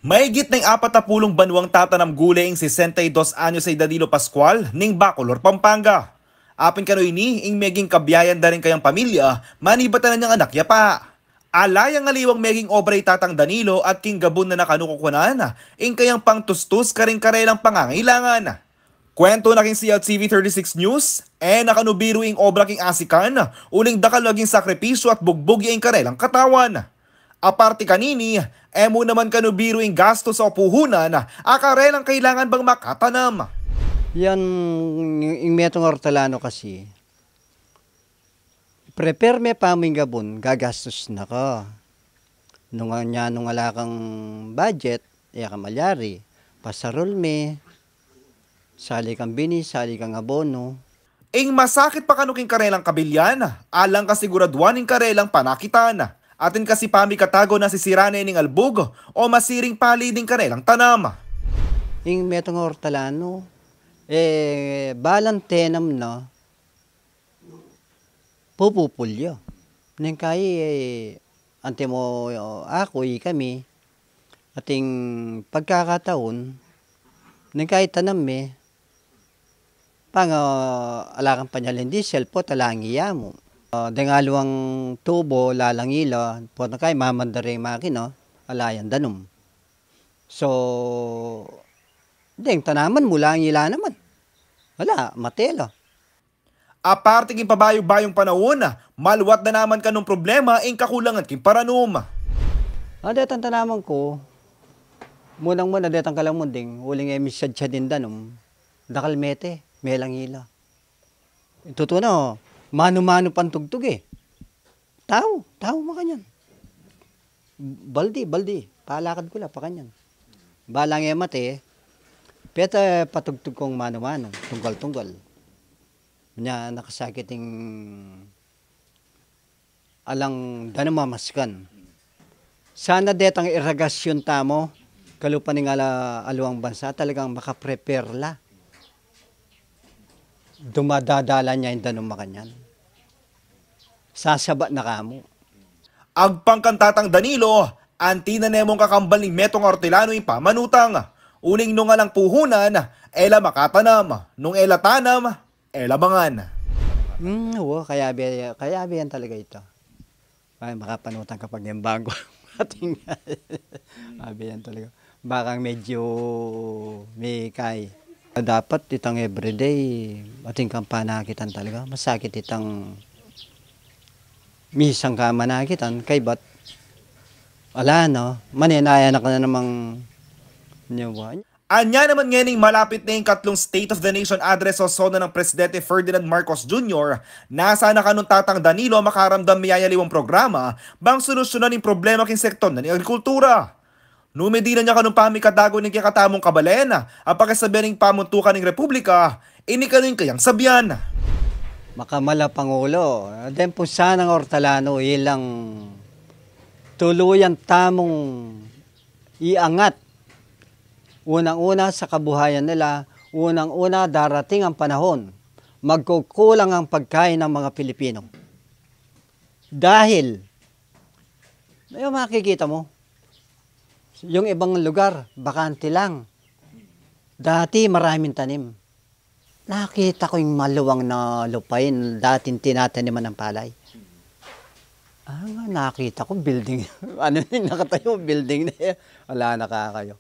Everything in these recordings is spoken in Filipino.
Mahigit ng 40 banwang tatanam gulay ang 62 anyos ay Danilo Pascual ning Bacolor, Pampanga. Apin kano ini ing meging kabiyayan da rin kayang pamilya, manibatan na niyang anak ya pa. Alayang ngaliwang meging obray tatang Danilo at king gabon na nakanukukunan, ing kayang pangtustus karing karelang pangangailangan. Kwento na king CLTV 36 News, nakanubiru ing obra king asikan, uling dakal naging sakripisyo at bugbog ing karelang katawan. Aparte kanini, mo naman kanubiru ing gasto sa puhunan, akarelang kailangan bang makatanam. Yan, yung metong hortelano kasi, prepare me pa aming gabon, gagastos na ka. Nung wala kang budget, iya ka malyari, pasarol me, sali kang bini, sali kang abono. Ing masakit pa kanuking karelang kabilyan, alang kasiguraduan ing karelang panakitan. Atin kasi pamikatago na si sirane ning albog o masiring pali ding karelang tanam. Ing metong hortelano, balang tenam na, pupupulyo. Nang kaya, ante mo ako, kami, ating pagkakataon, nang kaya tanam pang alakang panyalin diesel po talangiya mo. Dengaluang tubo, lalangila, po na kay mamandari makino, alayan danum. So, deng tanaman mula ang ila naman. Wala, matela. Aparte king pabayo-bayong panahon, maluwat na naman kanong problema ing kakulangan king paranum. Detang tanaman ko, munang-muna detang kalamunding, uling emisyad siya din danum, dakalmete, melangila. Totoo na, mano-mano pantugtog Tao makanyan. Baldi, palakad ko lang pa kanyan. Balang mate, peta patugtog kong mano-mano, tunggal-tunggal. Nya nakasakiting alang danamamaskan. Sana detang iragasyon tamo, kalupa ning aluang bansa, talagang makaprepare la. Dumadadala niya yung danong makanyan. Sasaba na kamo. Agpangkantatang Danilo, anti na nemong kakambal ni metong hortelano yung pamanutang. Uling nung alang puhunan, ela makatanam. Nung ela tanam, ela bangan. Oo, kaya yan talaga ito. Ay, makapanutang kapag yung bago. Ating yan talaga. Bakang medyo may kay. Dapat itang everyday, ating kampanakitan talaga. Masakit itang misang kamanakitan. Kay ba't, wala no, maninaya na ka na namang niyawan. Anya naman ngayon malapit na yung katlong State of the Nation address o sona ng Presidente Ferdinand Marcos Jr. Nasa na kanong tatang Danilo makaramdam miyayaliwang programa bang solusyonan yung problema king sektor na ng agrikultura. Numedi na niya kanong pamikadago ng kikatamong kabalena ang pagkasabihan ng pamuntukan ng Republika, inikanin kayang sabyan. Makamala Pangulo, den po sanang hortelano ilang tuluyan tamong iangat. Unang-una sa kabuhayan nila, unang-una darating ang panahon, magkukulang ang pagkain ng mga Pilipino. Dahil, yung makikita mo, yung ibang lugar, bakante lang. Dati maraming tanim. Nakita ko yung maluwang na lupain, dating tinataniman ng palay. Nakita ko building. Ano yung nakatayo, building na yan. Wala nakakayo.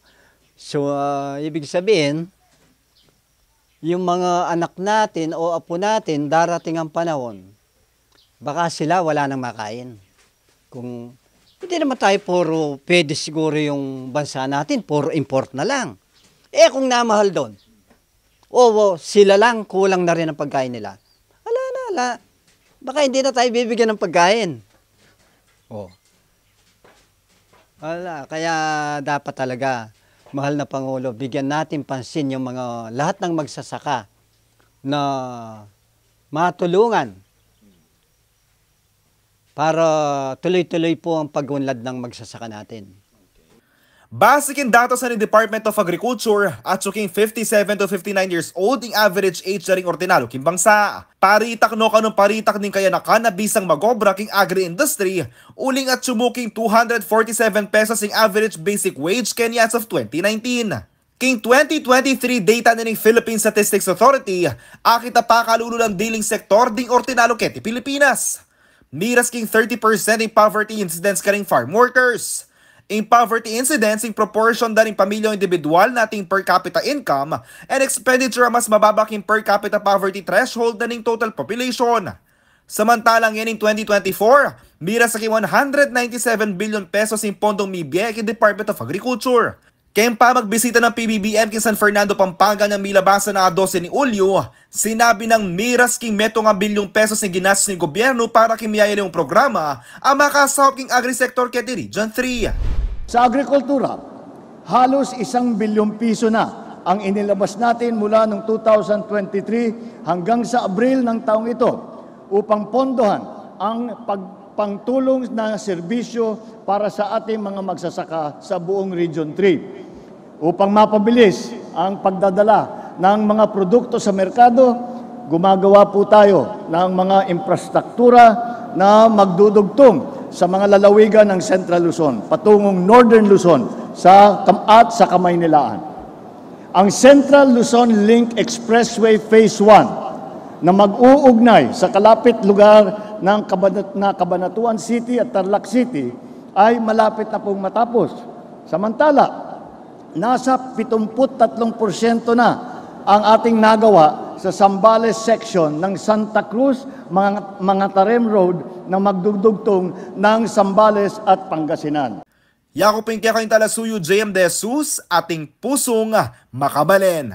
So, ibig sabihin, yung mga anak natin o apo natin, darating ang panahon, baka sila wala nang makain. Kung hindi naman tayo puro, pwede siguro yung bansa natin, puro import na lang. Kung namahal doon, sila lang, kulang na rin ang pagkain nila. Wala. Baka hindi na tayo bibigyan ng pagkain. Wala, kaya dapat talaga, mahal na Pangulo, bigyan natin pansin yung mga lahat ng magsasaka na matulungan para tuloy-tuloy po ang pag-unlad ng magsasaka natin. Basic in datos sa ni Department of Agriculture at suking 57 to 59 years old ang average age na ring ordinaryo king bangsa. Paritak no kanong paritak ning kaya nakanabisang magobra king agri-industry, uling at sumuking 247 pesos ang average basic wage kenya as of 2019. King 2023 data na ng Philippine Statistics Authority, akita pa kalulo ng dealing sektor ding ordinaryo keti Pilipinas. Miras king 30% in poverty incidents ka ring farm workers. In poverty incidents, in proportion da ring pamilya individual nating per capita income and expenditure mas mababa king per capita poverty threshold da ning total population. Samantalang yan in 2024, miras sa king 197 billion pesos in pondong mibye king Department of Agriculture. Kaya pa magbisita ng PBBM king San Fernando, Pampanga ng milabasa na 12 ni Ulyo, sinabi ng miras king metong bilyong pesos ng ginastos ng gobyerno para kimiyaya yung programa ang makasahop king agri-sector kaya Region 3. Sa agrikultura, halos 1 bilyong piso na ang inilabas natin mula noong 2023 hanggang sa Abril ng taong ito upang pondohan ang pagpangtulong na serbisyo para sa ating mga magsasaka sa buong Region 3. Upang mapabilis ang pagdadala ng mga produkto sa merkado, gumagawa po tayo ng mga infrastruktura na magdudugtong sa mga lalawigan ng Central Luzon, patungong Northern Luzon at sa Kamaynilaan. Ang Central Luzon Link Expressway Phase 1 na mag-uugnay sa kalapit lugar ng Cabanatuan City at Tarlac City ay malapit na pong matapos. Samantala, nasa 73% na ang ating nagawa sa Zambales section ng Santa Cruz, mga Tarem Road na magdugtong ng Zambales at Pangasinan. Yakupin kaya kayong talasuyo, JM De Jesus, ating pusong makabalen.